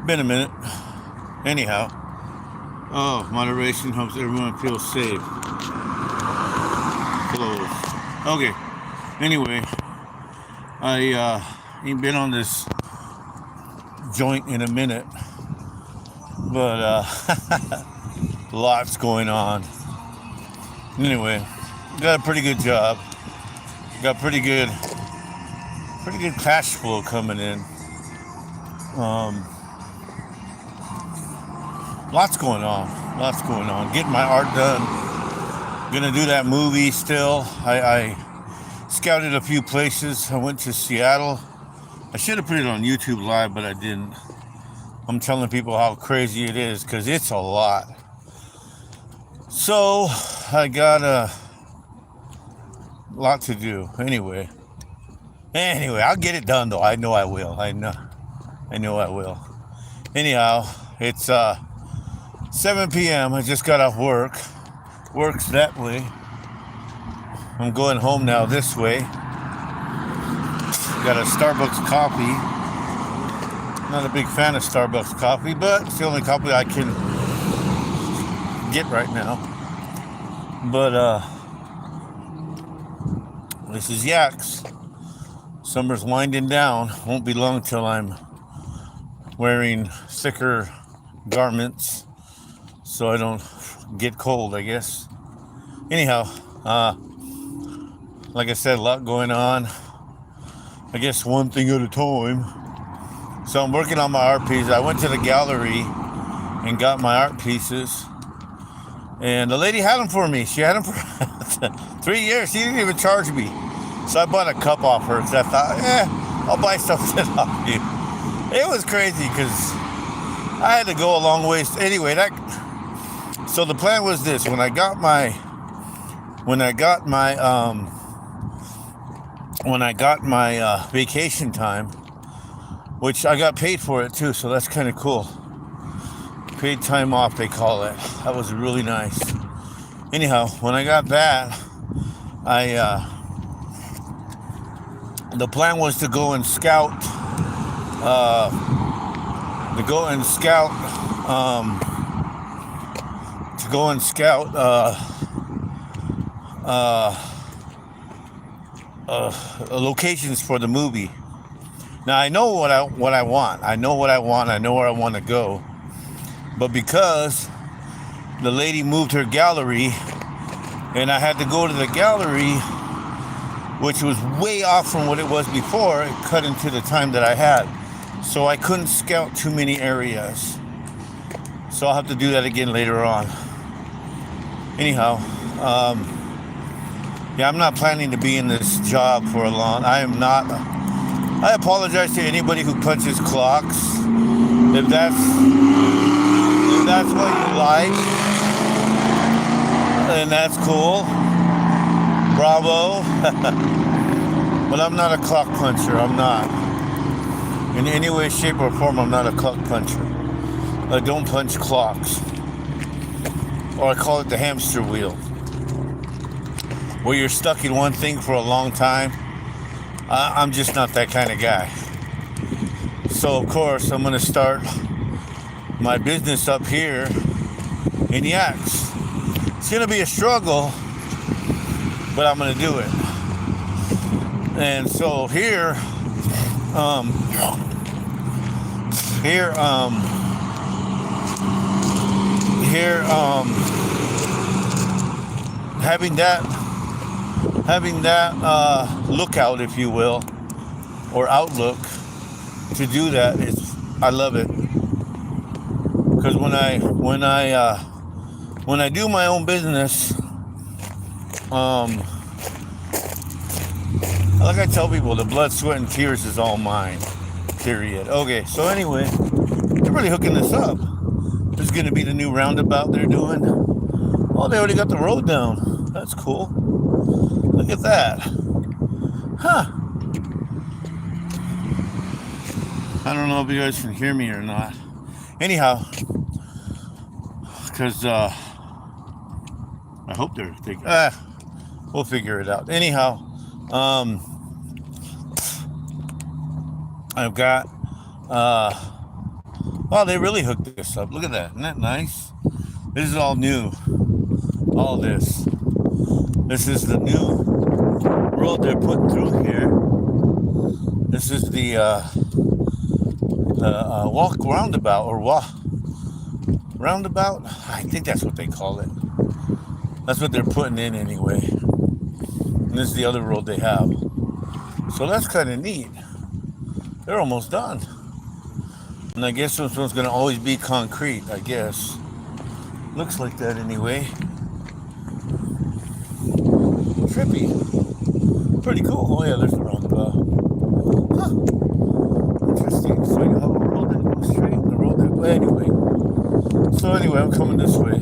Been a minute. Anyhow. Oh, moderation helps everyone feel safe. Close. Okay. Anyway, I ain't been on this joint in a minute, but lots going on. Anyway, got a pretty good job. Got pretty good cash flow coming in. Lots going on. Getting my art done. Gonna do that movie still. I scouted a few places. I went to Seattle. I should have put it on YouTube Live, but I didn't. I'm telling people how crazy it is because it's a lot. So I got a lot to do. Anyway, I'll get it done though. I know I will. I know I will. Anyhow, it's 7 p.m. I just got off work. Works that way. I'm going home now this way. Got a Starbucks coffee. Not a big fan of Starbucks coffee, but it's the only coffee I can get right now. But this is Yaks. Summer's winding down. Won't be long till I'm wearing thicker garments so I don't get cold, I guess. Anyhow, like I said, a lot going on. I guess one thing at a time. So I'm working on my art pieces. I went to the gallery and got my art pieces. And the lady had them for me. She had them for 3 years. She didn't even charge me. So I bought a cup off her because I thought, I'll buy something off you. It was crazy because I had to go a long ways. Anyway, so the plan was this. When I got my vacation time, which I got paid for it too, so that's kind of cool. Paid time off, they call it. That was really nice. Anyhow, when I got that, the plan was to go and scout. Locations for the movie. Now I know what I want. I know what I want. I know where I want to go. But because the lady moved her gallery, and I had to go to the gallery, which was way off from what it was before, it cut into the time that I had. So I couldn't scout too many areas. So I'll have to do that again later on. Anyhow, I'm not planning to be in this job for a long. I am not. I apologize to anybody who punches clocks. If that's what you like, then that's cool. Bravo. But I'm not a clock puncher. I'm not. In any way, shape, or form, I'm not a clock puncher. I don't punch clocks. Or I call it the hamster wheel, where you're stuck in one thing for a long time. I'm just not that kind of guy. So, of course, I'm going to start my business up here in Yaks. It's going to be a struggle, but I'm going to do it. And so here, having that lookout, if you will, or outlook to do that, I love it. Because when I do my own business, like I tell people, the blood, sweat, and tears is all mine. Period. Okay, so anyway, they're really hooking this up. This is going to be the new roundabout they're doing. Oh, they already got the road down. That's cool. Look at that. Huh. I don't know if you guys can hear me or not. Anyhow, because I hope we'll figure it out. Anyhow, I've got Wow, they really hooked this up. Look at that. Isn't that nice? This is all new. All this. This is the new road they're putting through here. This is the walk roundabout or walk roundabout. I think that's what they call it. That's what they're putting in anyway. And this is the other road they have. So that's kind of neat. They're almost done. And I guess this one's going to always be concrete, I guess. Looks like that anyway. Trippy. Pretty cool. Oh yeah, there's the roundabout. Huh. Interesting. So you have a road that goes straight and the road that... Well, anyway. So anyway, I'm coming this way.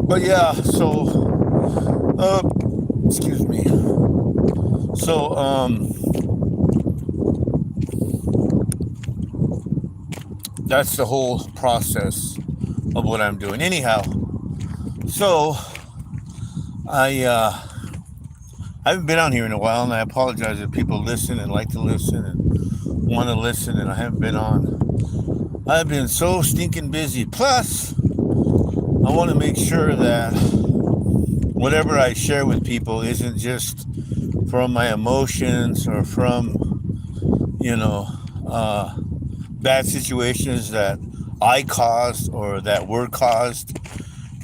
But yeah, so... excuse me. So, that's the whole process of what I'm doing. Anyhow, so I haven't been on here in a while, and I apologize if people listen and like to listen and want to listen, and I haven't been on. I've been so stinking busy. Plus, I want to make sure that whatever I share with people isn't just from my emotions or from, bad situations that I caused or that were caused,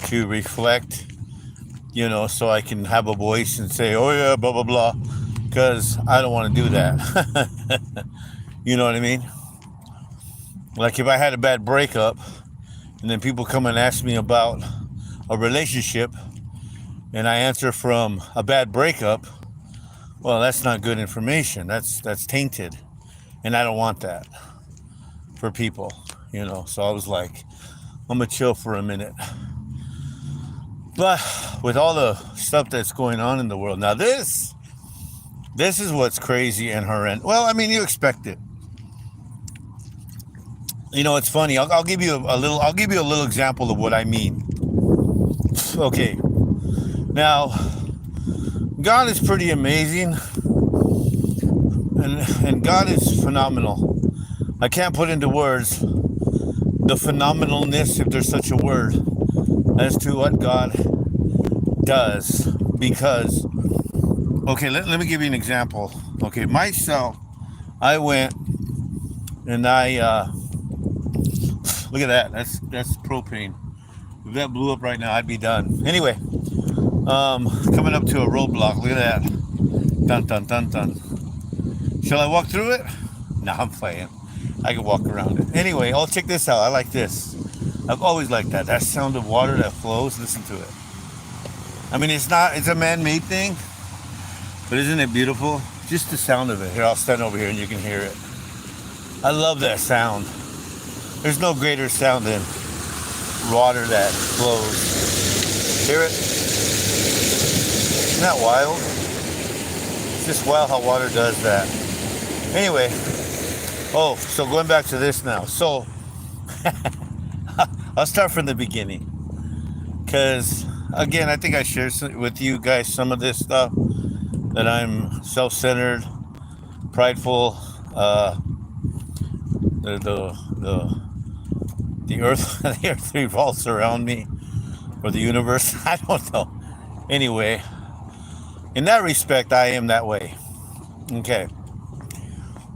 to reflect, so I can have a voice and say, oh yeah, blah, blah, blah, because I don't want to do that. You know what I mean? Like if I had a bad breakup and then people come and ask me about a relationship and I answer from a bad breakup, well, that's not good information. That's tainted. And I don't want that for people, So I was like, I'm going to chill for a minute. But with all the stuff that's going on in the world, now this is what's crazy and horrendous. Well, I mean, you expect it. It's funny. I'll give you a little example of what I mean. Okay. Now, God is pretty amazing, and God is phenomenal. I can't put into words the phenomenalness, if there's such a word, as to what God does. Because, okay, let me give you an example. Okay, myself, I went and I look at that. That's propane. If that blew up right now, I'd be done. Anyway, coming up to a roadblock. Look at that. Dun dun dun dun. Shall I walk through it? No, I'm playing. I can walk around it. Anyway, check this out. I like this. I've always liked that. That sound of water that flows. Listen to it. I mean, it's a man-made thing, but isn't it beautiful? Just the sound of it. Here, I'll stand over here and you can hear it. I love that sound. There's no greater sound than water that flows. Hear it? Isn't that wild? It's just wild how water does that. Anyway, so going back to this now. So, I'll start from the beginning. Because, again, I think I shared with you guys some of this stuff. That I'm self-centered, prideful, the earth the earth revolves around me, or the universe. I don't know. Anyway, in that respect, I am that way. Okay.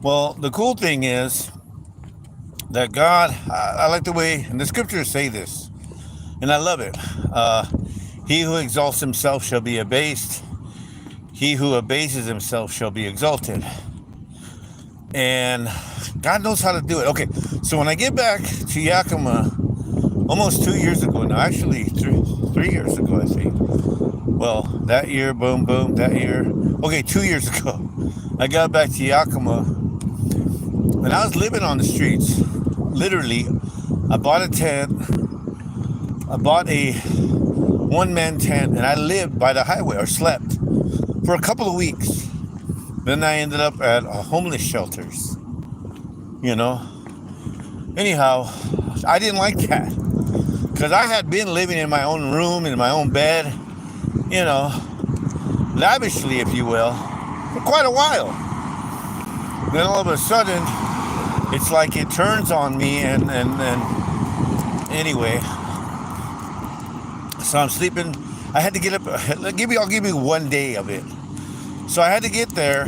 Well, the cool thing is that God, I like the way, and the scriptures say this, and I love it. He who exalts himself shall be abased. He who abases himself shall be exalted. And God knows how to do it. Okay, so when I get back to Yakima, almost 2 years ago now, actually 3 years ago, I think. Well, that year, boom, boom, that year. Okay, 2 years ago, I got back to Yakima, and I was living on the streets. Literally, I bought a tent. I bought a one-man tent, and I lived by the highway, or slept, for a couple of weeks. Then I ended up at homeless shelters, Anyhow, I didn't like that. Because I had been living in my own room, in my own bed, lavishly, if you will, for quite a while. Then all of a sudden, It's like it turns on me, and anyway, so I'm sleeping. I had to get up. I'll give you one day of it. So I had to get there.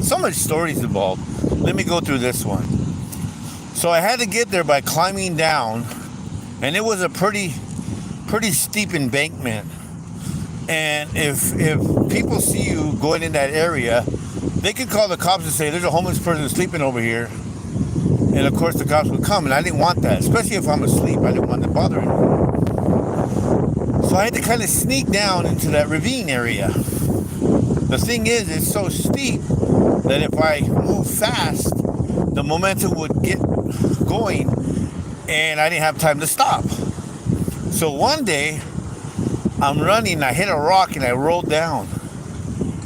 So much stories involved. Let me go through this one. So I had to get there by climbing down, and it was a pretty steep embankment. And if people see you going in that area, they could call the cops and say, there's a homeless person sleeping over here. And of course the cops would come, and I didn't want that, especially if I'm asleep. I didn't want to bother anyone. So I had to kind of sneak down into that ravine area. The thing is, it's so steep that if I move fast, the momentum would get going, and I didn't have time to stop. So one day, I'm running, I hit a rock, and I rolled down,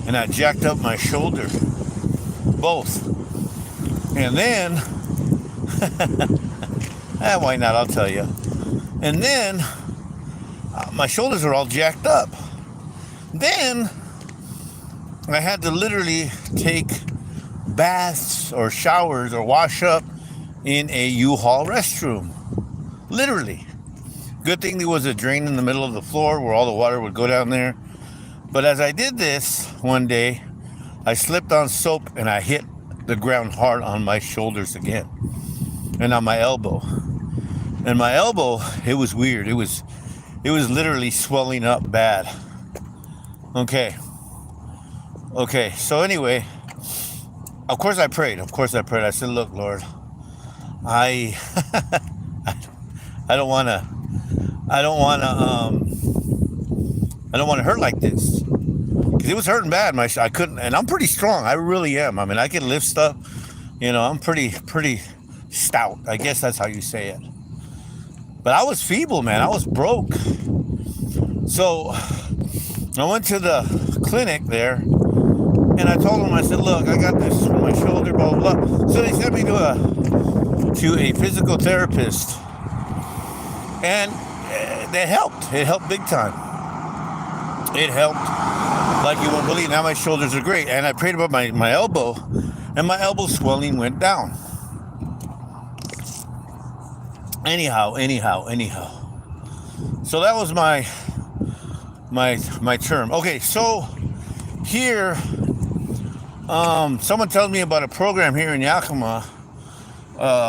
and I jacked up my shoulder, both. And then, why not, I'll tell you. And then, my shoulders are all jacked up. Then, I had to literally take baths or showers or wash up in a U-Haul restroom. Literally. Good thing there was a drain in the middle of the floor where all the water would go down there. But as I did this one day, I slipped on soap and I hit the ground hard on my shoulders again. And on my elbow. And my elbow, it was weird. It was literally swelling up bad. Okay, so anyway, of course I prayed. I said, look, Lord, I don't want to hurt like this. Because it was hurting bad. I couldn't, and I'm pretty strong. I really am. I mean, I can lift stuff. I'm pretty stout. I guess that's how you say it. But I was feeble, man. I was broke. So I went to the clinic there, and I told them, I said, look, I got this on my shoulder, blah, blah, blah. So they sent me to a physical therapist. And that helped. It helped big time. It helped like you won't believe. Now my shoulders are great. And I prayed about my elbow, and my elbow swelling went down. Anyhow. So that was my term. Okay, so here, someone tells me about a program here in Yakima,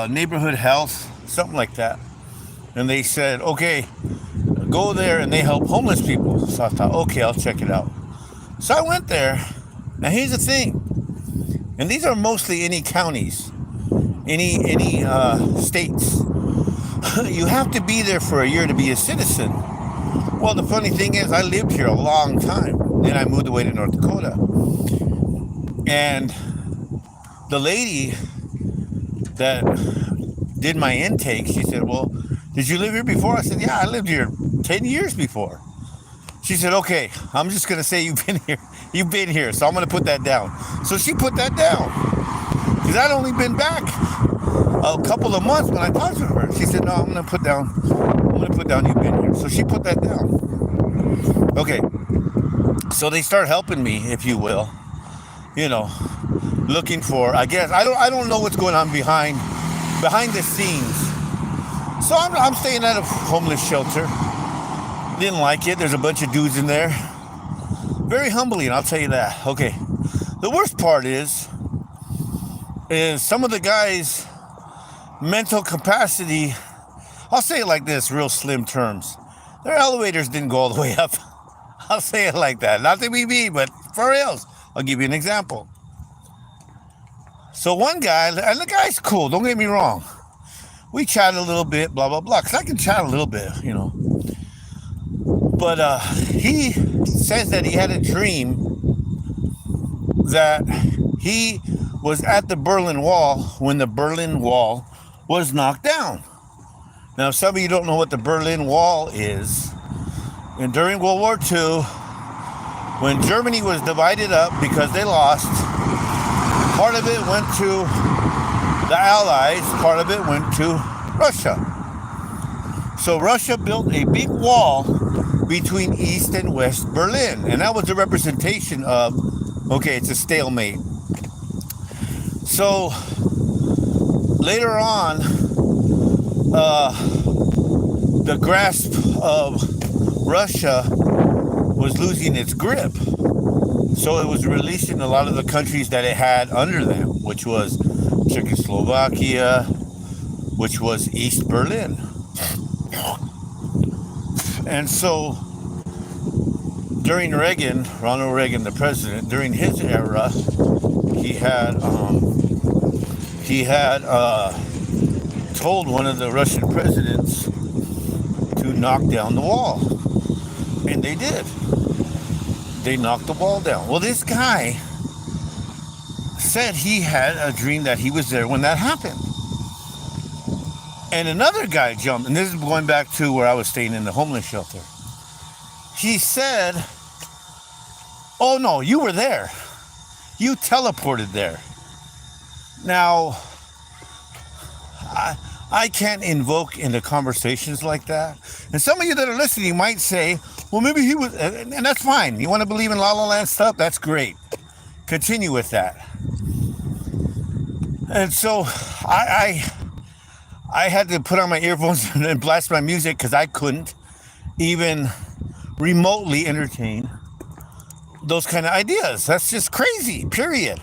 neighborhood health, something like that. And they said, okay, go there and they help homeless people. So I thought, okay, I'll check it out. So I went there. Now here's the thing. And these are mostly any counties, any states. You have to be there for a year to be a citizen. Well, the funny thing is, I lived here a long time. Then I moved away to North Dakota. And the lady that did my intake, she said, well, did you live here before? I said, yeah, I lived here 10 years before. She said, okay, I'm just going to say you've been here, so I'm going to put that down. So she put that down. Because I'd only been back a couple of months when I talked to her. She said, no, I'm going to put down you've been here. So she put that down. Okay. So they start helping me, if you will. Looking for, I guess, I don't know what's going on behind the scenes. So I'm staying at a homeless shelter. Didn't like it. There's a bunch of dudes in there. Very humbling, I'll tell you that. Okay. The worst part is some of the guys' mental capacity, I'll say it like this, real slim terms. Their elevators didn't go all the way up. I'll say it like that. Not to be mean, but for reals. I'll give you an example. So one guy, and the guy's cool, don't get me wrong. We chatted a little bit, blah, blah, blah. Because I can chat a little bit, But he says that he had a dream that he was at the Berlin Wall when the Berlin Wall was knocked down. Now, some of you don't know what the Berlin Wall is. And during World War II, when Germany was divided up because they lost, part of it went to the Allies, part of it went to Russia. So Russia built a big wall between East and West Berlin. And that was a representation of Okay, it's a stalemate. So later on, the grasp of Russia was losing its grip. So it was releasing a lot of the countries that it had under them, which was Czechoslovakia, which was East Berlin. And so during Ronald Reagan, the president, during his era, he had told one of the Russian presidents to knock down the wall, and they did. They knocked the wall down. Well, this guy said he had a dream that he was there when that happened. And another guy jumped, and this is going back to where I was staying in the homeless shelter. He said, "Oh no, you were there. You teleported there." Now, I can't invoke into conversations like that. And some of you that are listening might say, well, maybe he was, and that's fine. You want to believe in La La Land stuff? That's great. Continue with that. And so I had to put on my earphones and blast my music because I couldn't even remotely entertain those kind of ideas. That's just crazy, period.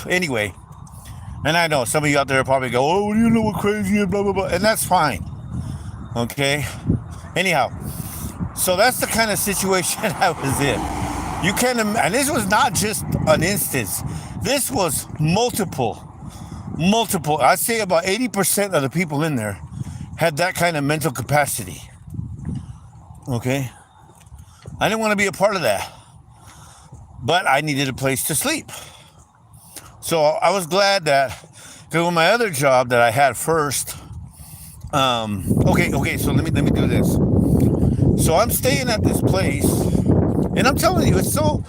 Anyway, and I know some of you out there probably go, oh, you know what crazy is, blah, blah, blah. And that's fine. Okay? Anyhow, so that's the kind of situation I was in. You can, and this was not just an instance. This was multiple. I'd say about 80% of the people in there had that kind of mental capacity. Okay? I didn't want to be a part of that. But I needed a place to sleep. So I was glad that, because with my other job that I had first, okay, so let me do this. So I'm staying at this place, and I'm telling you, it's so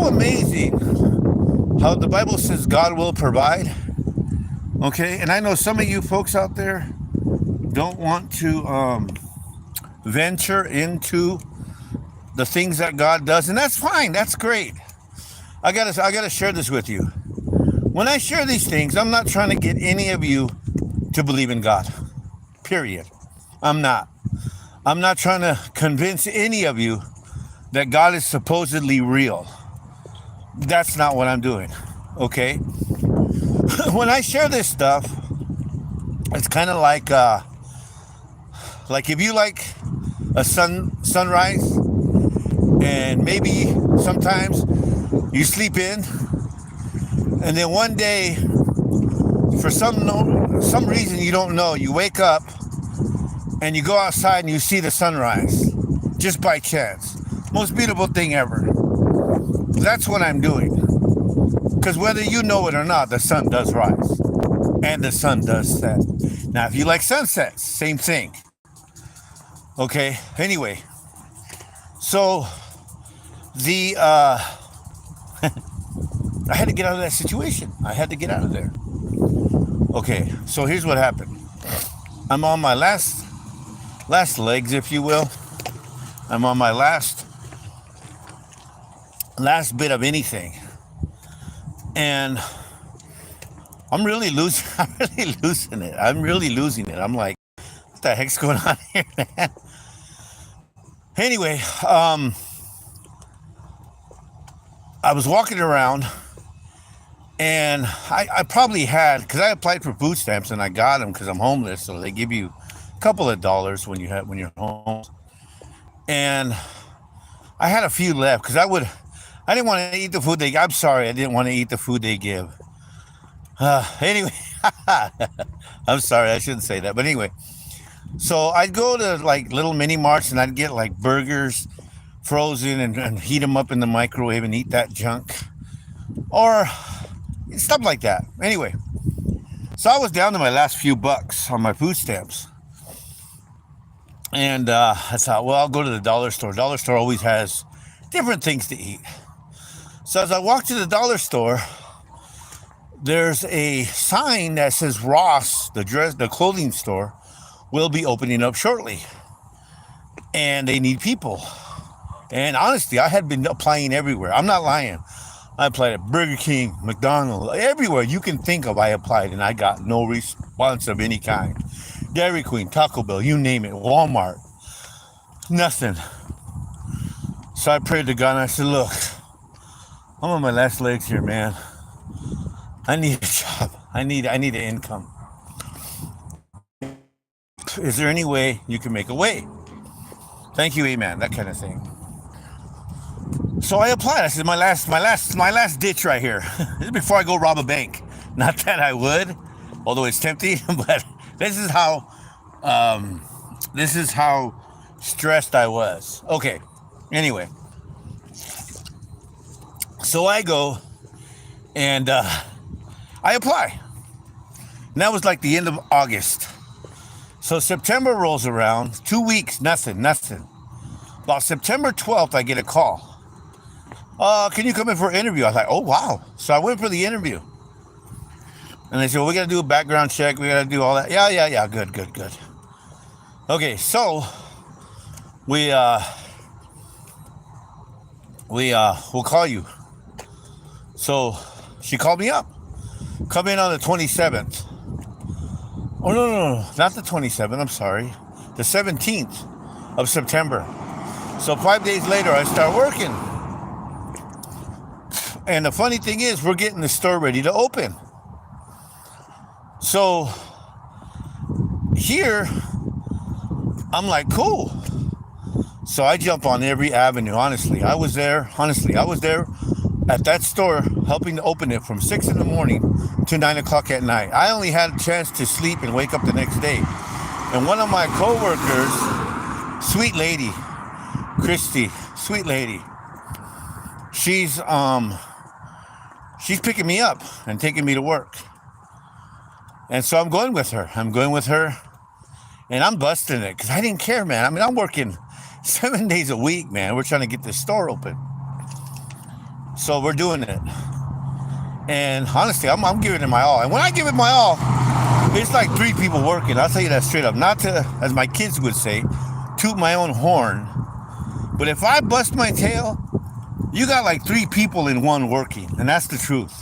amazing how the Bible says God will provide. Okay, and I know some of you folks out there don't want to venture into the things that God does, and that's fine. That's great. I gotta share this with you. When I share these things, I'm not trying to get any of you to believe in God. Period. I'm not. I'm not trying to convince any of you that God is supposedly real. That's not what I'm doing. Okay? When I share this stuff, it's kind of like if you like a sunrise, and maybe sometimes you sleep in, and then one day, for some reason you don't know, you wake up and you go outside and you see the sunrise, just by chance. Most beautiful thing ever. That's what I'm doing. Because whether you know it or not, the sun does rise, and the sun does set. Now, if you like sunsets, same thing. Okay, anyway, so I had to get out of that situation. I had to get out of there. Okay, so here's what happened. I'm on my last legs, if you will. I'm on my last bit of anything. And I'm really losing it. I'm really losing it. I'm like, what the heck's going on here, man? Anyway, I was walking around, and I probably had, because I applied for food stamps and I got them because I'm homeless, so they give you a couple of dollars when you're home. And I had a few left because I didn't want to eat the food they. I'm sorry, I didn't want to eat the food they give. Anyway, I'm sorry, I shouldn't say that, but anyway. So I'd go to like little mini marts and I'd get like burgers frozen and heat them up in the microwave and eat that junk. Or stuff like that. Anyway, so I was down to my last few bucks on my food stamps. And I thought, well, I'll go to the dollar store. Dollar store always has different things to eat. So as I walked to the dollar store, there's a sign that says Ross, the clothing store, will be opening up shortly. And they need people. And honestly, I had been applying everywhere. I'm not lying. I applied at Burger King, McDonald's, everywhere you can think of. I applied, and I got no response of any kind. Dairy Queen, Taco Bell, you name it, Walmart, nothing. So I prayed to God, and I said, "Look, I'm on my last legs here, man. I need a job. I need an income. Is there any way you can make a way? Thank you, amen." That kind of thing. So I applied. I said, my last ditch right here. This is before I go rob a bank. Not that I would, although it's tempting. But this is how stressed I was. Okay. Anyway, so I go and I apply. And that was like the end of August. So September rolls around, 2 weeks, nothing. About September 12th, I get a call. Can you come in for an interview? I was like, oh, wow. So I went for the interview. And they said, well, we got to do a background check. We got to do all that. Yeah. Good. Okay, so we'll call you. So she called me up. Come in on the 27th. Oh, no, not the 27th. I'm sorry. The 17th of September. So 5 days later, I start working. And the funny thing is, we're getting the store ready to open. So here, I'm like, cool. So I jump on every avenue, honestly. I was there at that store helping to open it from 6 in the morning to 9 o'clock at night. I only had a chance to sleep and wake up the next day. And one of my coworkers, sweet lady, Christy, sweet lady, she's picking me up and taking me to work. And so I'm going with her. And I'm busting it because I didn't care, man. I mean, I'm working 7 days a week, man. We're trying to get this store open. So we're doing it. And honestly, I'm giving it my all. And when I give it my all, it's like 3 people working. I'll tell you that straight up. Not to, as my kids would say, toot my own horn. But if I bust my tail, you got like 3 people in one working. And that's the truth.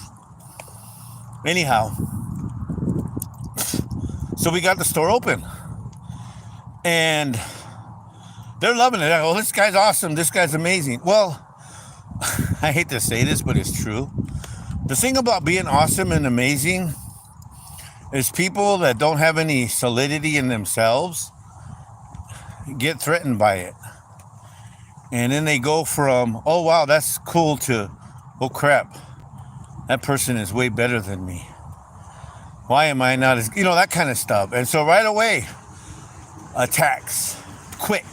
Anyhow, so we got the store open. And they're loving it. Oh, this guy's awesome. This guy's amazing. Well, I hate to say this, but it's true. The thing about being awesome and amazing is people that don't have any solidity in themselves get threatened by it. And then they go from, oh, wow, that's cool, to, oh, crap, that person is way better than me. Why am I not as, that kind of stuff. And so right away, attacks, quick,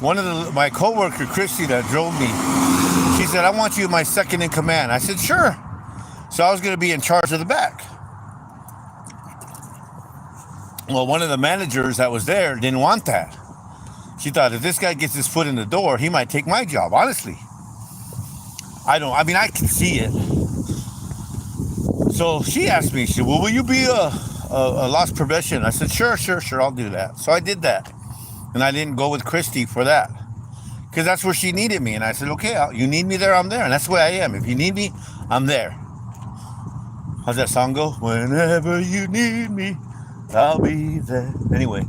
one of my coworker, Christy, that drove me, she said, I want you my second in command. I said, sure. So I was going to be in charge of the back. Well, one of the managers that was there didn't want that. She thought, if this guy gets his foot in the door, he might take my job. Honestly, I can see it. So she asked me, she said, well, will you be a loss prevention? I said, sure, I'll do that. So I did that. And I didn't go with Christy for that, because that's where she needed me. And I said, okay, you need me there, I'm there. And that's the way I am. If you need me, I'm there. How's that song go? Whenever you need me, I'll be there. Anyway,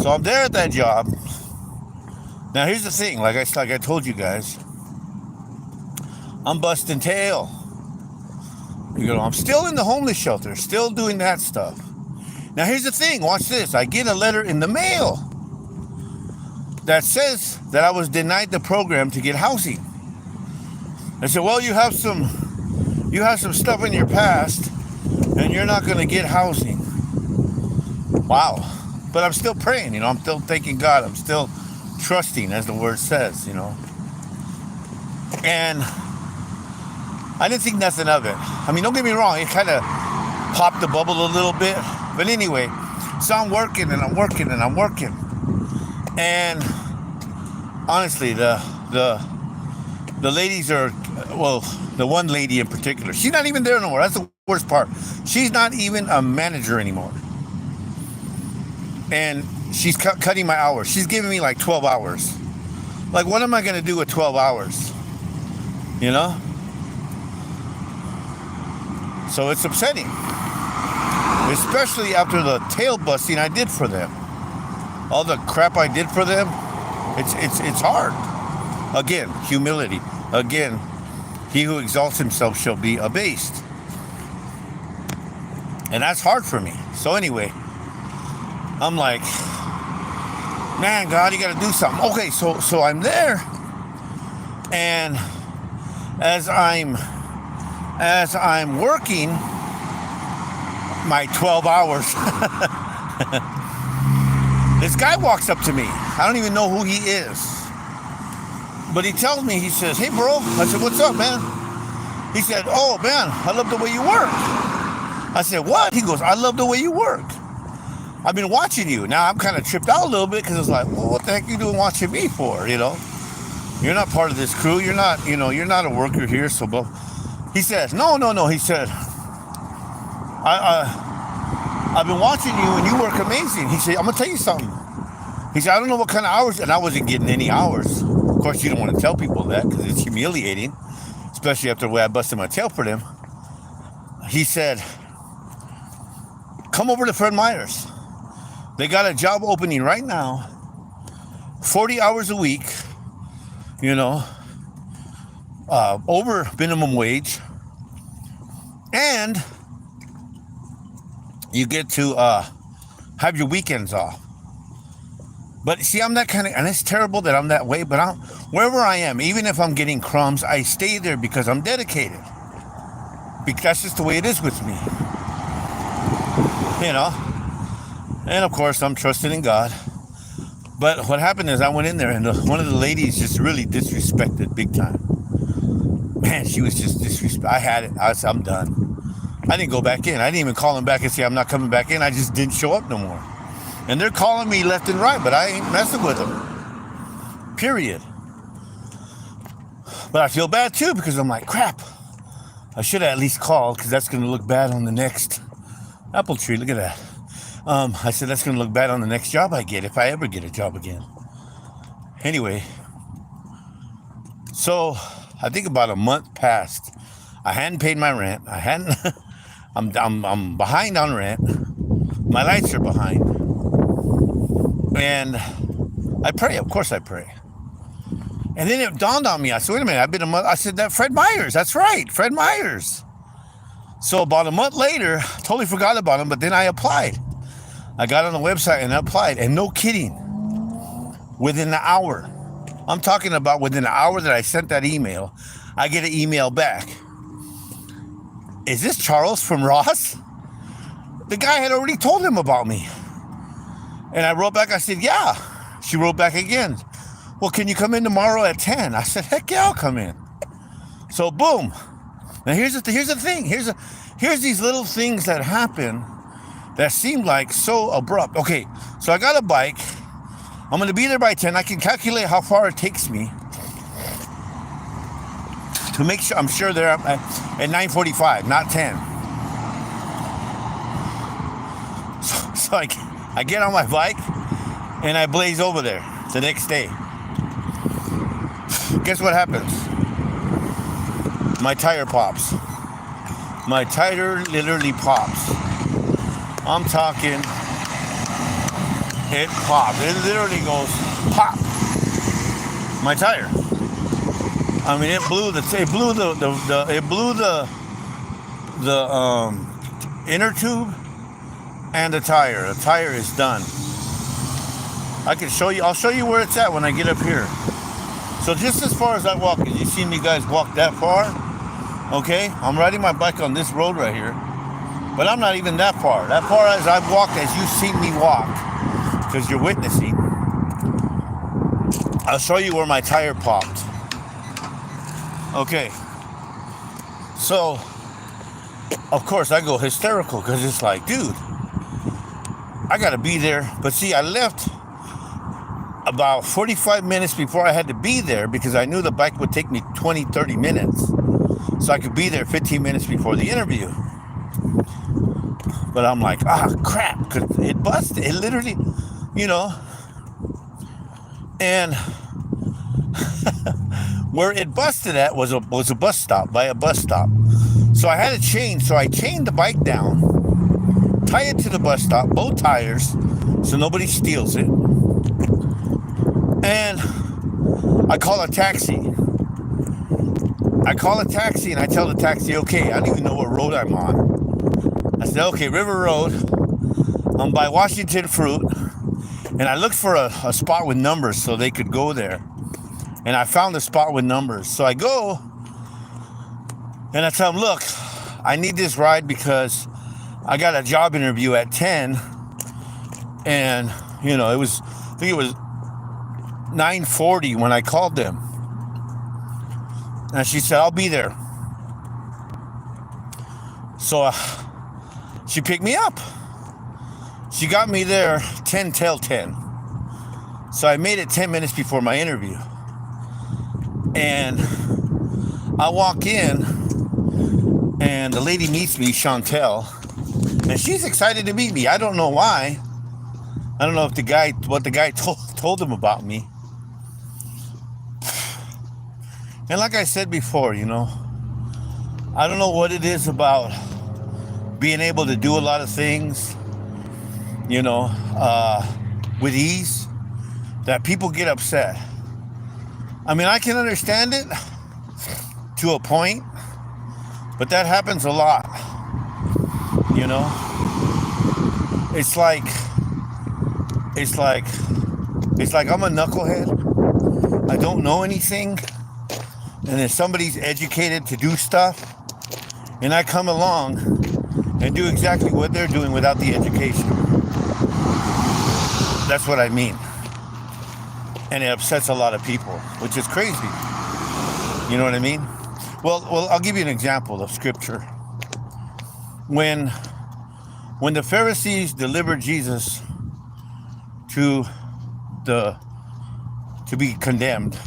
so I'm there at that job. Now here's the thing, like I told you guys, I'm busting tail. I'm still in the homeless shelter, still doing that stuff. Now here's the thing, watch this. I get a letter in the mail that says that I was denied the program to get housing. I said, well, you have some stuff in your past, and you're not going to get housing. Wow. But I'm still praying, I'm still thanking God. I'm still trusting, as the word says, And I didn't think nothing of it. I mean, don't get me wrong, it kind of popped the bubble a little bit. But anyway, so I'm working. And honestly, the ladies are, well, the one lady in particular, she's not even there no more. That's the worst part. She's not even a manager anymore. and she's cutting my hours. She's giving me like 12 hours. Like, what am I going to do with 12 hours? You know? So it's upsetting. Especially after the tail busting I did for them. All the crap I did for them, it's hard. Again, humility. Again, he who exalts himself shall be abased. And that's hard for me. So anyway, I'm like, man, God, you got to do something. Okay, so I'm there, and as I'm working my 12 hours, this guy walks up to me. I don't even know who he is, but he tells me, he says, "Hey, bro." I said, "What's up, man?" He said, "Oh, man, I love the way you work." I said, "What?" He goes, "I love the way you work. I've been watching you." Now I'm kind of tripped out a little bit because it's like, well, what the heck you doing watching me for? You know, you're not part of this crew. You're not, you're not a worker here. So, but he says, no. He said, I've been watching you and you work amazing. He said, I'm gonna tell you something. He said, I don't know what kind of hours, and I wasn't getting any hours. Of course, you don't want to tell people that because it's humiliating, especially after the way I busted my tail for them. He said, come over to Fred Meyer's. They got a job opening right now, 40 hours a week, over minimum wage. And you get to have your weekends off. But see, I'm that kind of, and it's terrible that I'm that way, but wherever I am, even if I'm getting crumbs, I stay there because I'm dedicated. Because that's just the way it is with me. And of course, I'm trusting in God. But what happened is I went in there and one of the ladies just really disrespected big time. Man, she was just disrespectful. I had it. I said, I'm done. I didn't go back in. I didn't even call them back and say I'm not coming back in. I just didn't show up no more. And they're calling me left and right, but I ain't messing with them. Period. But I feel bad too because I'm like, crap. I should have at least called because that's going to look bad on the next apple tree. Look at that. I said that's going to look bad on the next job I get if I ever get a job again. Anyway, so I think about a month passed. I hadn't paid my rent. I'm behind on rent. My lights are behind. And I pray. Of course I pray. And then it dawned on me. I said, wait a minute. I've been a month. I said, that Fred Meyer's. That's right. Fred Meyer's. So about a month later, totally forgot about him, but then I applied. I got on the website and applied. And no kidding, within an hour, I'm talking about within an hour that I sent that email, I get an email back. Is this Charles from Ross? The guy had already told him about me. And I wrote back, I said, yeah. She wrote back again. Well, can you come in tomorrow at 10? I said, heck yeah, I'll come in. So boom. Now here's the thing. Here's these little things that happen that seem like so abrupt. Okay, so I got a bike. I'm going to be there by 10. I can calculate how far it takes me to make sure I'm sure they're at 9:45, not 10. So I get on my bike and I blaze over there the next day. Guess what happens? My tire pops. My tire literally pops. I'm talking, it popped. It literally goes pop. My tire. I mean, it blew the inner tube and the tire. The tire is done. I can show you. I'll show you where it's at when I get up here. So just as far as I walk, you seen me guys walk that far? Okay, I'm riding my bike on this road right here, but I'm not even that far. That far as I've walked, as you've seen me walk, because you're witnessing. I'll show you where my tire popped. Okay, so of course I go hysterical because it's like, dude, I gotta be there. But see, I left about 45 minutes before I had to be there because I knew the bike would take me 20-30 minutes, so I could be there 15 minutes before the interview. But I'm like, crap, because it busted. It literally, you know, and where it busted at was a bus stop, by a bus stop. So I had to change. So I chained the bike down, tie it to the bus stop, both tires, so nobody steals it. And I call a taxi. And I tell the taxi, okay, I don't even know what road I'm on. I said, okay, River Road. I'm by Washington Fruit. And I looked for a spot with numbers so they could go there. And I found a spot with numbers. So I go and I tell them, look, I need this ride because I got a job interview at 10. And, you know, I think it was 9:40 when I called them. And she said, I'll be there. So she picked me up. She got me there 10 till 10. So I made it 10 minutes before my interview. And I walk in, and the lady meets me, Chantel, and she's excited to meet me. I don't know why. I don't know if what the guy told him about me. And like I said before, you know, I don't know what it is about being able to do a lot of things, you know, with ease, that people get upset. I mean, I can understand it to a point, but that happens a lot, you know. It's like I'm a knucklehead. I don't know anything. And if somebody's educated to do stuff, and I come along and do exactly what they're doing without the education. That's what I mean. And it upsets a lot of people, which is crazy. You know what I mean? Well, I'll give you an example of scripture. When the Pharisees delivered Jesus to be condemned,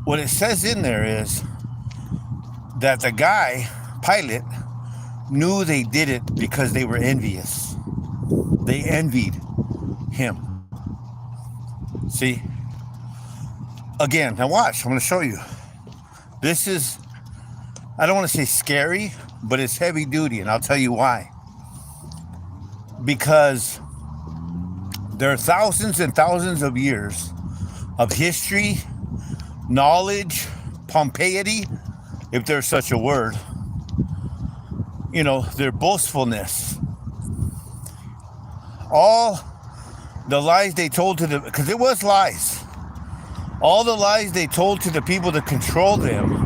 what it says in there is that the guy, Pilate, knew they did it because they were envious. They envied him. See? Again, now watch, I'm going to show you. This is, I don't want to say scary, but it's heavy duty, and I'll tell you why. Because there are thousands and thousands of years of history, knowledge, pompeity, if there's such a word, you know, their boastfulness. All the lies they told to because it was lies. All the lies they told to the people to control them.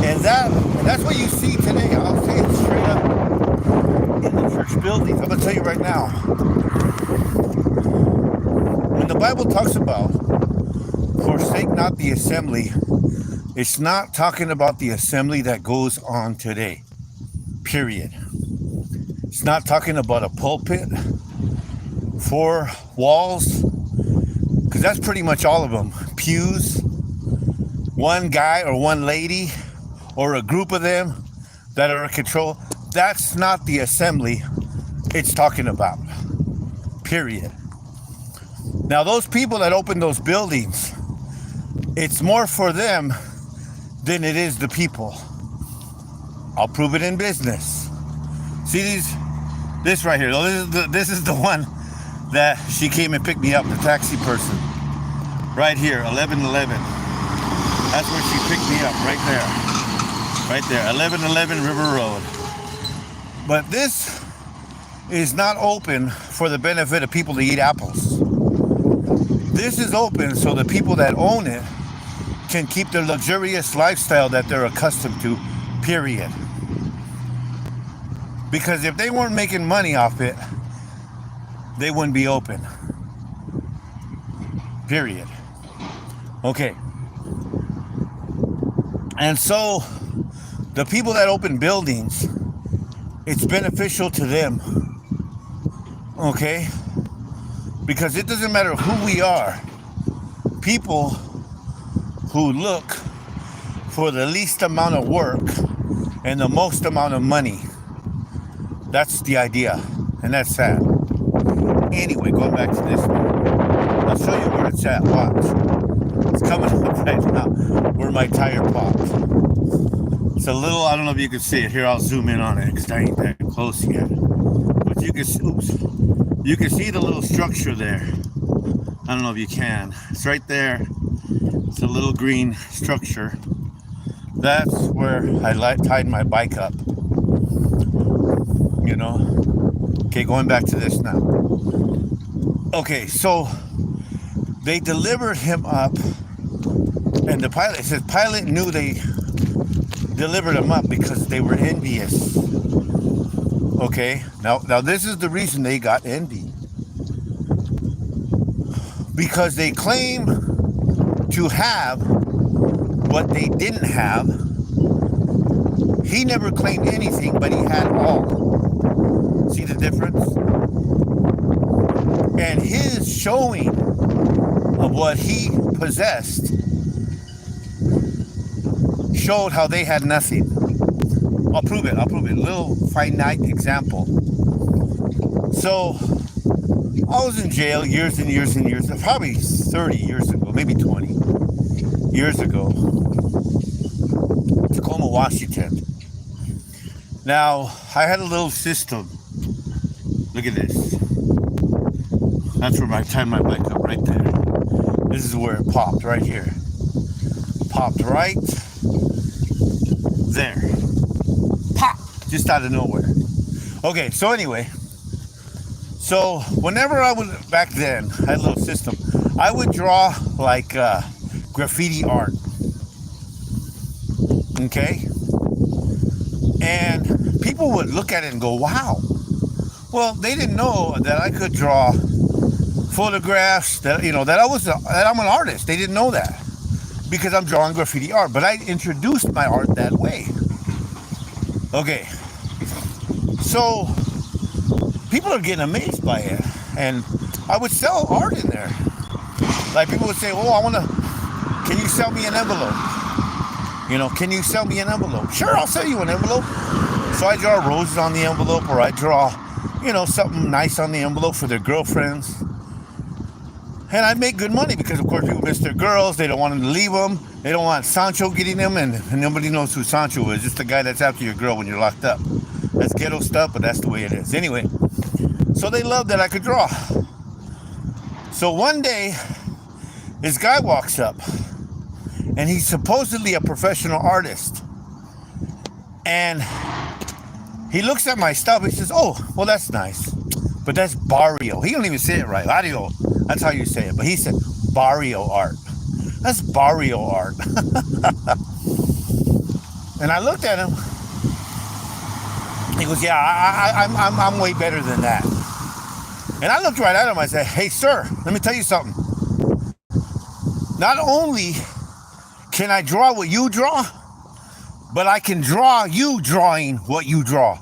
And that's what you see today. I'll say it straight up. In the church buildings, I'm going to tell you right now. When the Bible talks about forsake not the assembly, it's not talking about the assembly that goes on today. Period. It's not talking about a pulpit, 4 walls, because that's pretty much all of them. Pews, one guy or one lady, or a group of them that are in control. That's not the assembly it's talking about. Period. Now, those people that open those buildings, it's more for them than it is the people. I'll prove it in business. See this right here. This is the one that she came and picked me up, the taxi person. Right here, 1111. That's where she picked me up, right there. Right there, 1111 River Road. But this is not open for the benefit of people to eat apples. This is open so the people that own it can keep their luxurious lifestyle that they're accustomed to, period. Because if they weren't making money off it, they wouldn't be open. Period. Okay. And so, the people that open buildings, it's beneficial to them. Okay? Because it doesn't matter who we are. People who look for the least amount of work and the most amount of money. That's the idea. And that's sad. Anyway, going back to this one. I'll show you where it's at. Watch. It's coming up right now where my tire popped. It's a little, I don't know if you can see it. Here, I'll zoom in on it because I ain't that close yet. But you can see the little structure there. I don't know if you can. It's right there. It's a little green structure. That's where I tied my bike up. You know? Okay, going back to this now. Okay, so they delivered him up, and the pilot, it says pilot knew they delivered him up because they were envious. Okay, now this is the reason they got envy. Because they claim to have what they didn't have. He never claimed anything, but he had all. See the difference? And his showing of what he possessed showed how they had nothing. I'll prove it. Little finite example. So I was in jail years and years and years, probably 30 years ago, maybe 20 years ago, Tacoma, Washington. Now, I had a little system. Look at this. That's where I tied my bike up, right there. This is where it popped, right here. Popped right there. Pop! Just out of nowhere. Okay, so anyway. So whenever I was, back then, I had a little system. I would draw like graffiti art. Okay? And people would look at it and go, wow. Well, they didn't know that I could draw photographs, that I'm an artist. They didn't know that because I'm drawing graffiti art. But I introduced my art that way. Okay. So people are getting amazed by it. And I would sell art in there. Like people would say, oh, can you sell me an envelope? Can you sell me an envelope? Sure, I'll sell you an envelope. So I draw roses on the envelope, or I draw, something nice on the envelope for their girlfriends. And I'd make good money because, of course, people miss their girls. They don't want them to leave them. They don't want Sancho getting them, and nobody knows who Sancho is. Just the guy that's after your girl when you're locked up. That's ghetto stuff, but that's the way it is. Anyway, so they loved that I could draw. So one day, this guy walks up, and he's supposedly a professional artist. And he looks at my stuff. He says, oh, well, that's nice. But that's barrio. He don't even say it right. Barrio. That's how you say it. But he said barrio art. That's barrio art. And I looked at him. He goes, yeah, I'm way better than that. And I looked right at him. I said, hey, sir, let me tell you something. Not only can I draw what you draw, but I can draw you drawing what you draw.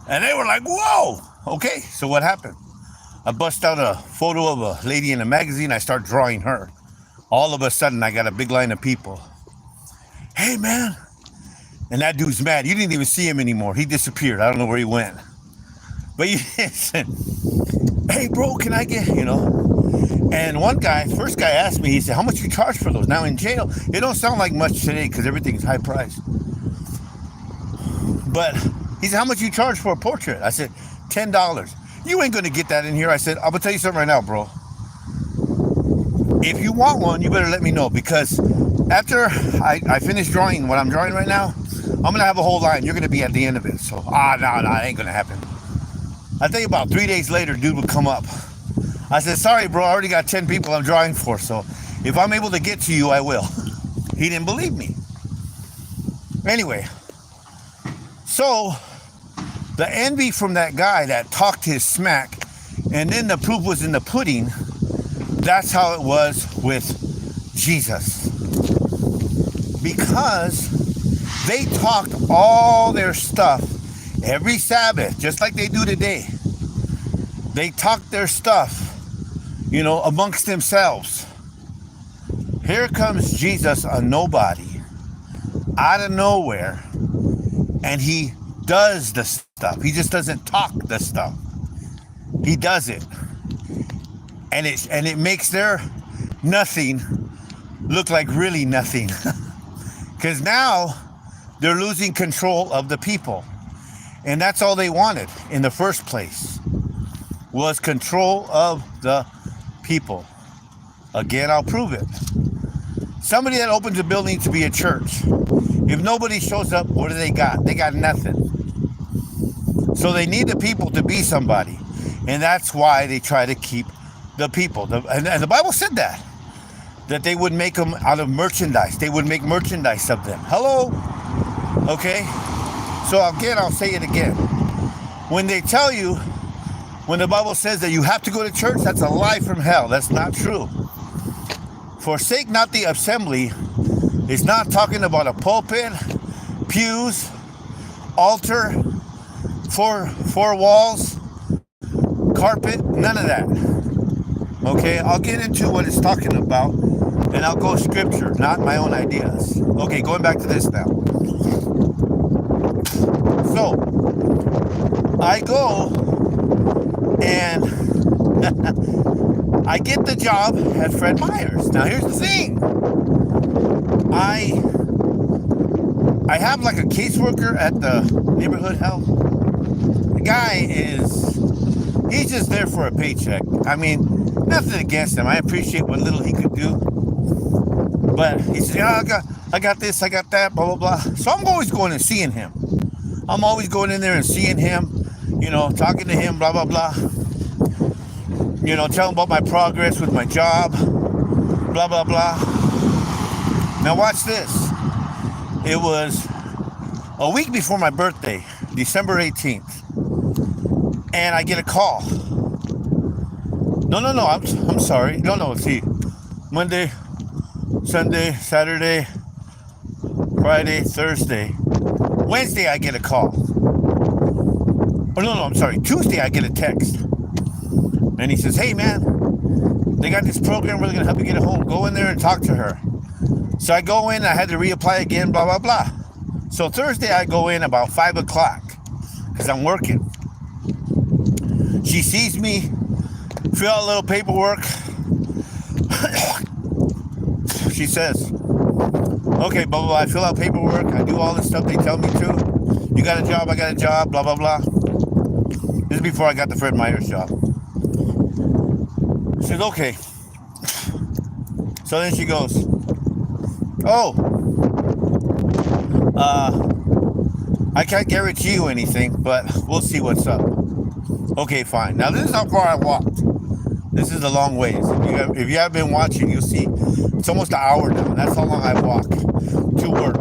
And they were like, whoa. Okay, so what happened? I bust out a photo of a lady in a magazine. I start drawing her. All of a sudden, I got a big line of people. Hey, man. And that dude's mad. You didn't even see him anymore. He disappeared. I don't know where he went. But he said, hey, bro, can I get, And first guy asked me, he said, how much you charge for those? Now in jail, it don't sound like much today because everything's high priced. But he said, how much you charge for a portrait? I said, $10. You ain't going to get that in here. I said, I'm going to tell you something right now, bro. If you want one, you better let me know, because after I finish drawing what I'm drawing right now, I'm going to have a whole line. You're going to be at the end of it. So, no, it ain't going to happen. I think about 3 days later, dude would come up. I said, sorry, bro, I already got 10 people I'm drawing for, so if I'm able to get to you, I will. He didn't believe me. Anyway, so the envy from that guy that talked his smack, and then the proof was in the pudding, that's how it was with Jesus. Because they talked all their stuff every Sabbath, just like they do today. They talked their stuff, amongst themselves. Here comes Jesus, a nobody, out of nowhere, and he does the stuff. He just doesn't talk the stuff. he does it. And it makes their nothing look like really nothing. Because now they're losing control of the people. And that's all they wanted in the first place, was control of the people. Again, I'll prove it. Somebody that opens a building to be a church, if nobody shows up, what do they got? They got nothing. So they need the people to be somebody. And that's why they try to keep the people. And the Bible said that they would make them out of merchandise. They would make merchandise of them. Hello? Okay? So again, I'll say it again. When they tell you, when the Bible says that you have to go to church, that's a lie from hell. That's not true. Forsake not the assembly is not talking about a pulpit, pews, altar, four walls, carpet, none of that. Okay, I'll get into what it's talking about, and I'll go scripture, not my own ideas. Okay, going back to this now. So, I go and I get the job at Fred Meyer's. Now, here's the thing. I have like a caseworker at the neighborhood health. The guy he's just there for a paycheck. I mean, nothing against him. I appreciate what little he could do. But he says, yeah, I got this, I got that, blah, blah, blah. So I'm always going and seeing him. I'm always going in there and seeing him, talking to him, blah, blah, blah. Telling about my progress with my job, blah, blah, blah. Now watch this. It was a week before my birthday, December 18th. And I get a call. No, I'm sorry. No, see. Monday, Sunday, Saturday, Friday, Thursday. Wednesday, I get a call. Oh, no, I'm sorry. Tuesday, I get a text. And he says, hey, man, they got this program where they're going to help you get a home. Go in there and talk to her. So I go in. I had to reapply again, blah, blah, blah. So Thursday, I go in about 5 o'clock because I'm working. She sees me, fill out a little paperwork. She says, okay, blah, blah, blah. I fill out paperwork. I do all the stuff they tell me to. You got a job, I got a job, blah, blah, blah. This is before I got the Fred Meyer's job. She says, okay. So then she goes, I can't guarantee you anything, but we'll see what's up. Okay, fine. Now this is how far I walked. This is a long ways. If you have been watching, you'll see it's almost an hour now. That's how long I walk to work.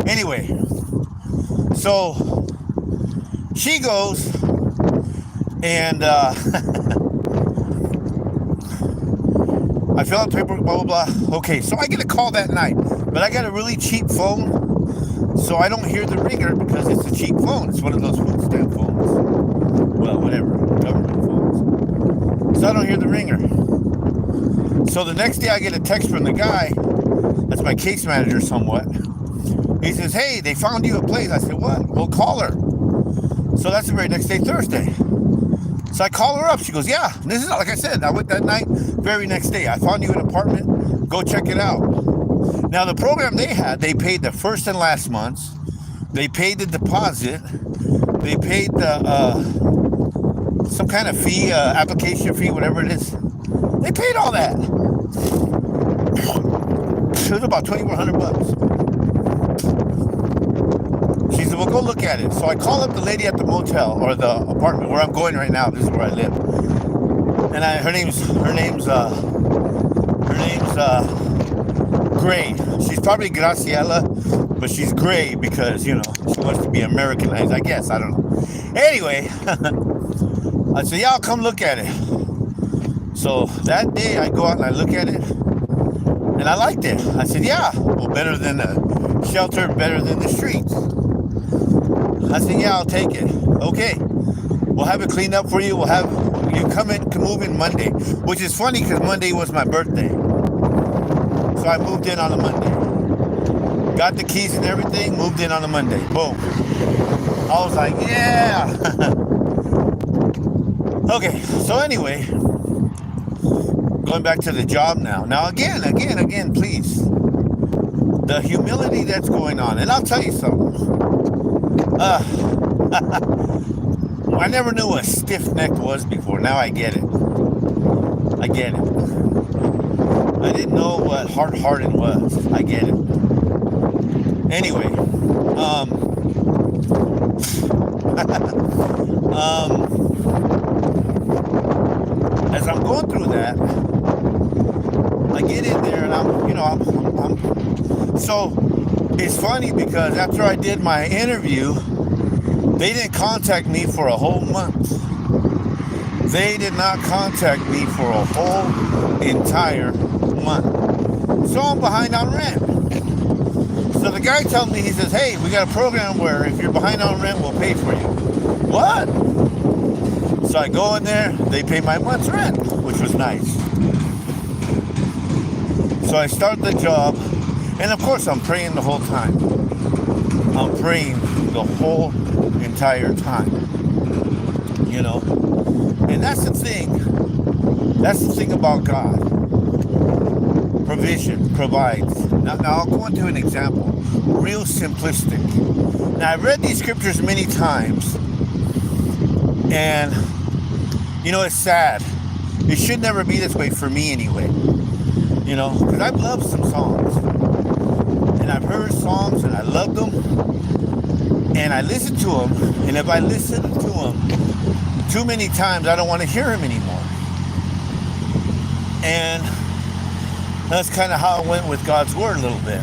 Anyway, so she goes and I fill out paperwork, blah, blah, blah. Okay, so I get a call that night, but I got a really cheap phone, so I don't hear the ringer because it's a cheap phone. It's one of those food stamp phones. Well, whatever, government phones. So I don't hear the ringer. So the next day I get a text from the guy, that's my case manager somewhat. He says, hey, they found you a place. I said, what? Well, call her. So that's the very next day, Thursday. So I call her up. She goes, yeah, this is, like I said, I went that night, very next day. I found you an apartment. Go check it out. Now, the program they had, they paid the first and last months. They paid the deposit. They paid the, some kind of fee, application fee, whatever it is. They paid all that. It was about $2,100. She said, well, go look at it. So I call up the lady at the motel or the apartment where I'm going right now. This is where I live. And her name's Gray. She's probably Graciela, but she's Gray because, she wants to be Americanized, I guess. I don't know. Anyway, I said, yeah, I'll come look at it. So that day I go out and I look at it and I liked it. I said, yeah, well, better than the shelter, better than the streets. I said, yeah, I'll take it. Okay. We'll have it cleaned up for you. We'll have you come move in Monday, which is funny because Monday was my birthday. So I moved in on a Monday. Got the keys and everything, moved in on a Monday. Boom. I was like, yeah. Okay, so anyway, going back to the job now. Now again, please. The humility that's going on. And I'll tell you something. I never knew what stiff-necked was before. Now I get it. I get it. I didn't know what hard-hearted was. I get it. Anyway, as I'm going through that, I get in there and I'm so it's funny because after I did my interview, they didn't contact me for a whole month. They did not contact me for a whole entire month. So I'm behind on rent. So the guy tells me, he says, hey, we got a program where if you're behind on rent, we'll pay for you. What? So I go in there, they pay my month's rent, which was nice. So I start the job, and of course I'm praying the whole time. I'm praying the whole entire time. You know? And that's the thing. That's the thing about God. Provision, provides. Now I'll go into an example. Real simplistic. Now I've read these scriptures many times, and you know, it's sad. It should never be this way for me anyway. You know, because I've loved some songs. And I've heard songs and I love them. And I listen to them. And if I listen to them too many times, I don't want to hear them anymore. And that's kind of how I went with God's word a little bit.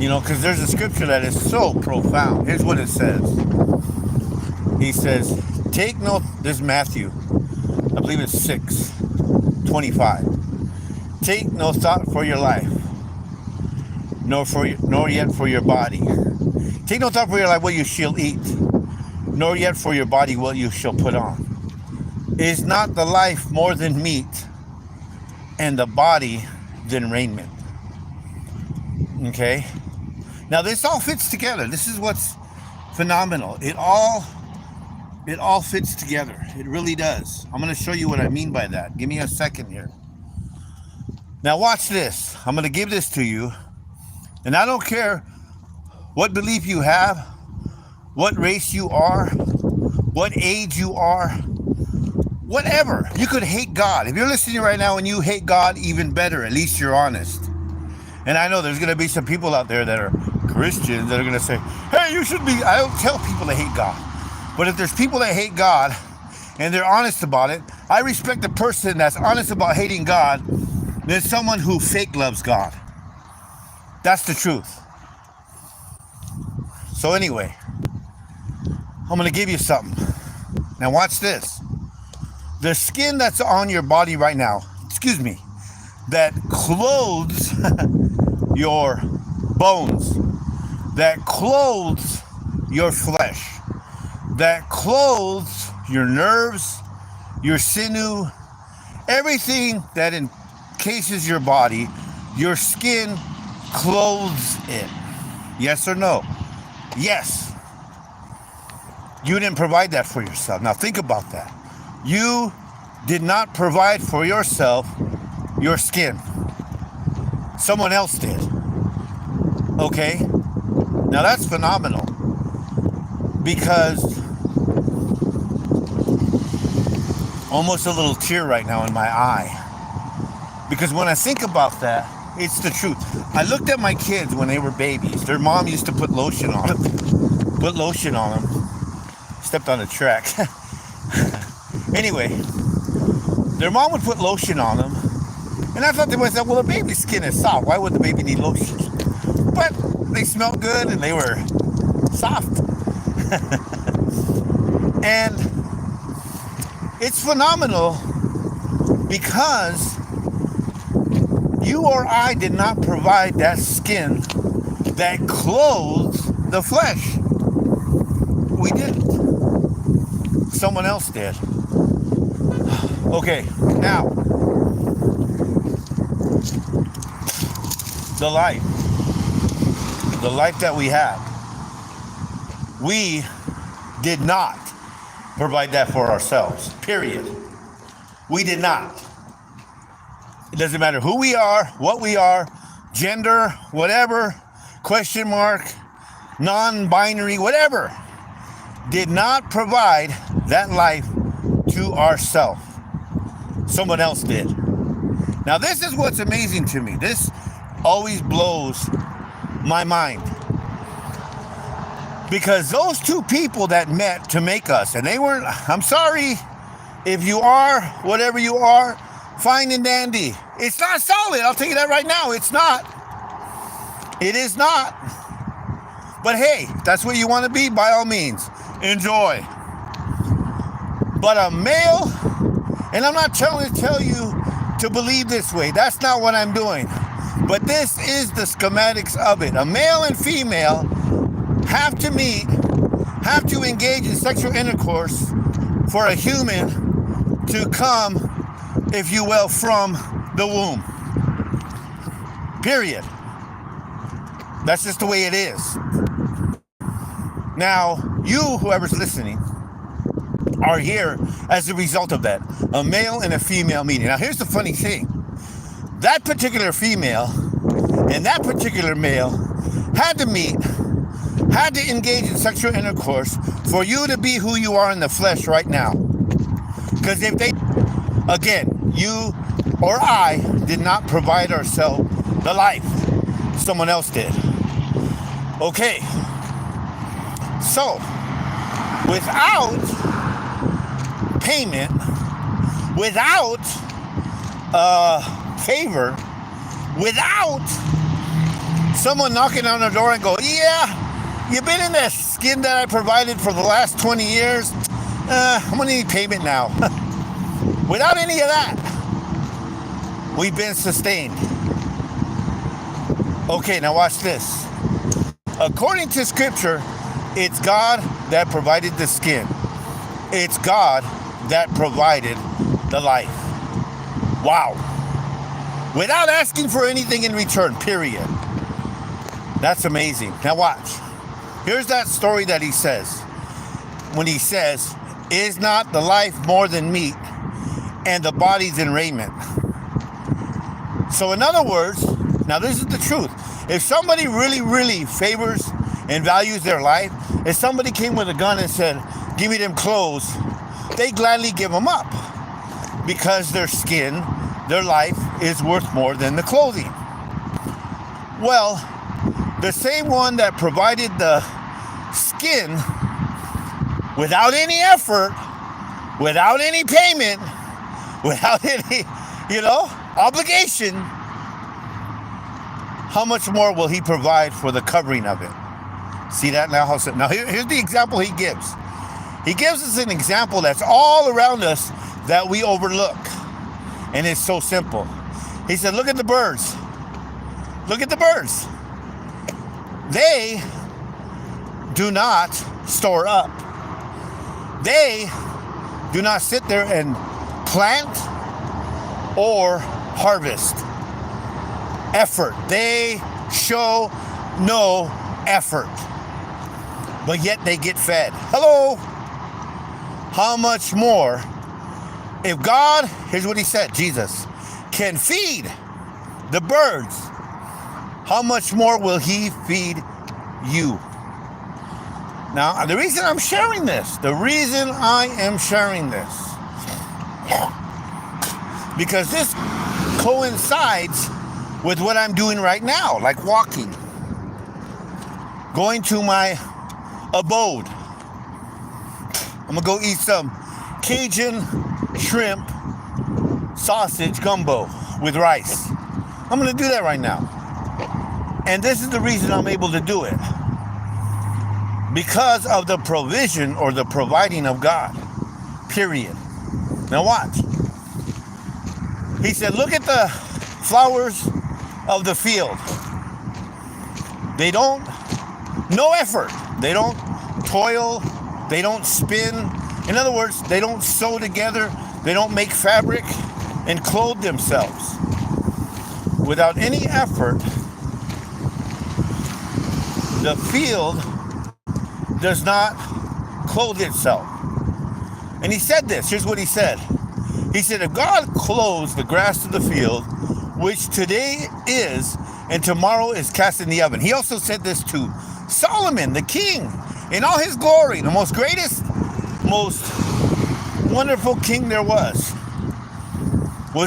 You know, because there's a scripture that is so profound. Here's what it says. He says, take no, this is Matthew, I believe it's 6:25. Take no thought for your life, nor yet for your body. Take no thought for your life what you shall eat, nor yet for your body what you shall put on. Is not the life more than meat, and the body than raiment? Okay? Now this all fits together. This is what's phenomenal. It all fits together. It really does. I'm going to show you what I mean by that. Give me a second here. Now watch this. I'm going to give this to you. And I don't care what belief you have, what race you are, what age you are, whatever. You could hate God. If you're listening right now and you hate God, even better. At least you're honest. And I know there's going to be some people out there that are Christians that are going to say, hey, you should be. I don't tell people to hate God. But if there's people that hate God and they're honest about it, I respect the person that's honest about hating God than someone who fake loves God. That's the truth. So anyway, I'm going to give you something. Now watch this. The skin that's on your body right now, that clothes your bones, that clothes your flesh, that clothes your nerves, your sinew, everything that encases your body, your skin clothes it. Yes or no? Yes. You didn't provide that for yourself. Now think about that. You did not provide for yourself your skin. Someone else did. Okay? Now that's phenomenal. Because almost a little tear right now in my eye. Because when I think about that, it's the truth. I looked at my kids when they were babies. Their mom used to put lotion on them. Stepped on the track. Anyway, their mom would put lotion on them. And I thought to myself, well, the baby's skin is soft. Why would the baby need lotion? But they smelled good and they were soft. And it's phenomenal because you or I did not provide that skin that clothes the flesh. We didn't. Someone else did. Okay, now, the life that we have, we did not provide that for ourselves, period. We did not. It doesn't matter who we are, what we are, gender, whatever, question mark, non-binary, whatever, did not provide that life to ourselves. Someone else did. Now, this is what's amazing to me. This always blows my mind. Because those two people that met to make us, and they weren't, I'm sorry, if you are whatever you are, fine and dandy. It's not solid, I'll tell you that right now. It's not. It is not. But hey, that's what you want to be, by all means. Enjoy. But a male, and I'm not trying to tell you to believe this way. That's not what I'm doing. But this is the schematics of it. A male and female have to meet, have to engage in sexual intercourse for a human to come, if you will, from the womb. Period. That's just the way it is. Now, you, whoever's listening, are here as a result of that. A male and a female meeting. Now, here's the funny thing. That particular female and that particular male had to meet, had to engage in sexual intercourse for you to be who you are in the flesh right now. Because if they, again, you or I did not provide ourselves the life, someone else did. Okay. So, without payment, without favor, without someone knocking on the door and go, yeah, you've been in that skin that I provided for the last 20 years. I'm gonna need payment now. Without any of that, we've been sustained. Okay, now watch this. According to scripture, it's God that provided the skin. It's God that provided the life. Wow. Without asking for anything in return, period. That's amazing. Now watch. Here's that story that he says. When he says, is not the life more than meat, and the body's in raiment? So in other words, now this is the truth. If somebody really, really favors and values their life, if somebody came with a gun and said, give me them clothes, they gladly give them up. Because their skin, their life is worth more than the clothing. Well, the same one that provided the skin without any effort, without any payment, without any, obligation, how much more will he provide for the covering of it? See that now? Now here's the example he gives. He gives us an example that's all around us that we overlook. And it's so simple. He said, look at the birds. Look at the birds. They do not store up. They do not sit there and plant or harvest. Effort. They show no effort. But yet they get fed. Hello? How much more? If God, here's what he said, Jesus, can feed the birds, how much more will he feed you? Now, the reason I'm sharing this, because this coincides with what I'm doing right now, like walking, going to my abode. I'm gonna go eat some Cajun shrimp sausage gumbo with rice. I'm gonna do that right now. And this is the reason I'm able to do it. Because of the provision or the providing of God. Period. Now watch. He said, look at the flowers of the field. They don't, no effort. They don't toil. They don't spin. In other words, they don't sew together. They don't make fabric and clothe themselves. Without any effort, the field does not clothe itself. And he said this. Here's what he said. He said, if God clothes the grass of the field, which today is and tomorrow is cast in the oven. He also said this to Solomon, the king, in all his glory, the most greatest, most wonderful king there was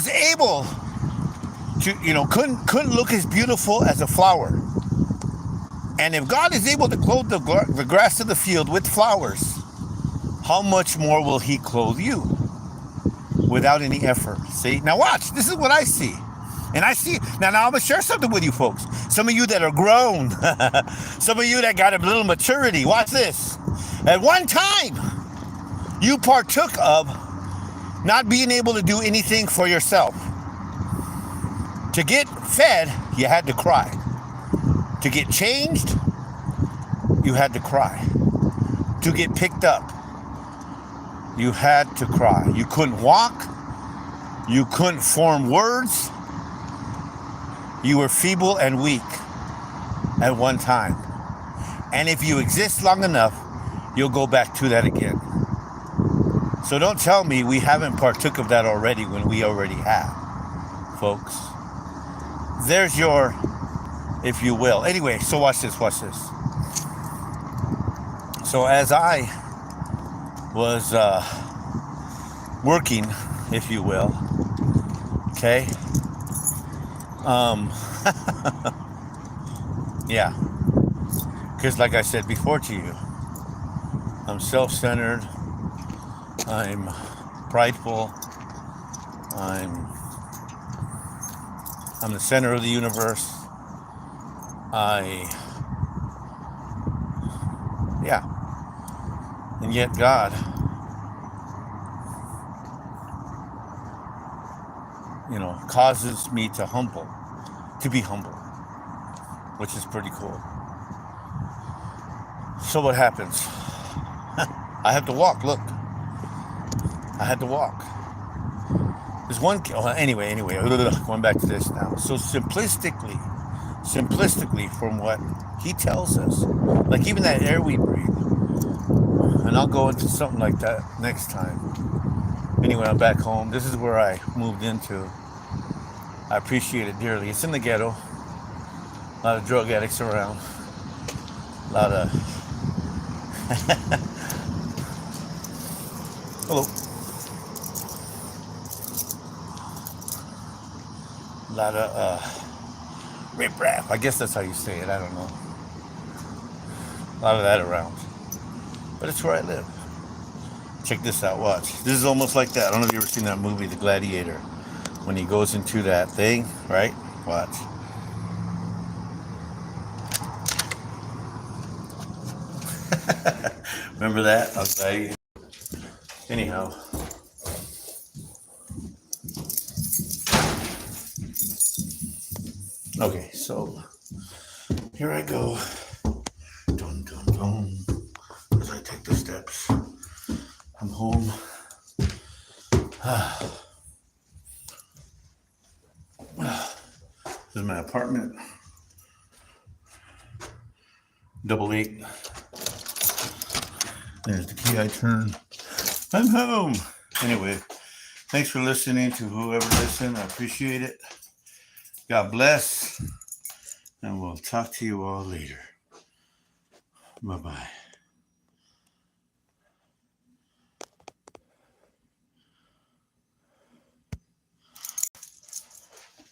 able to, couldn't look as beautiful as a flower. And if God is able to clothe the grass of the field with flowers, how much more will he clothe you without any effort? See? Now watch. This is what I see. And I see, now I'm going to share something with you folks. Some of you that are grown, some of you that got a little maturity, watch this. At one time, you partook of not being able to do anything for yourself. To get fed, you had to cry. To get changed, you had to cry. To get picked up, you had to cry. You couldn't walk. You couldn't form words. You were feeble and weak at one time. And if you exist long enough, you'll go back to that again. So don't tell me we haven't partook of that already when we already have, folks. There's your, if you will. Anyway, so watch this. So as I was working, if you will, okay, yeah, because like I said before to you, I'm self-centered, I'm prideful, I'm the center of the universe. And yet God, causes me to be humble, which is pretty cool. So what happens? I have to walk. Look, I had to walk. There's one. Anyway, going back to this now. So simplistically, from what he tells us, like even that air we breathe, and I'll go into something like that next time. Anyway, I'm back home. This is where I moved into. I appreciate it dearly. It's in the ghetto. A lot of drug addicts around. A lot of... Hello. A lot of rip-rap. I guess that's how you say it. I don't know. A lot of that around. But it's where I live. Check this out. Watch. This is almost like that. I don't know if you've ever seen that movie, The Gladiator. When he goes into that thing, right? Watch. Remember that? Okay. Anyhow. Okay, so here I go. Dun, dun, dun. As I take the steps. I'm home. This is my apartment. 888. There's the key I turn. I'm home. Anyway, thanks for listening to whoever listened. I appreciate it. God bless. And we'll talk to you all later. Bye-bye.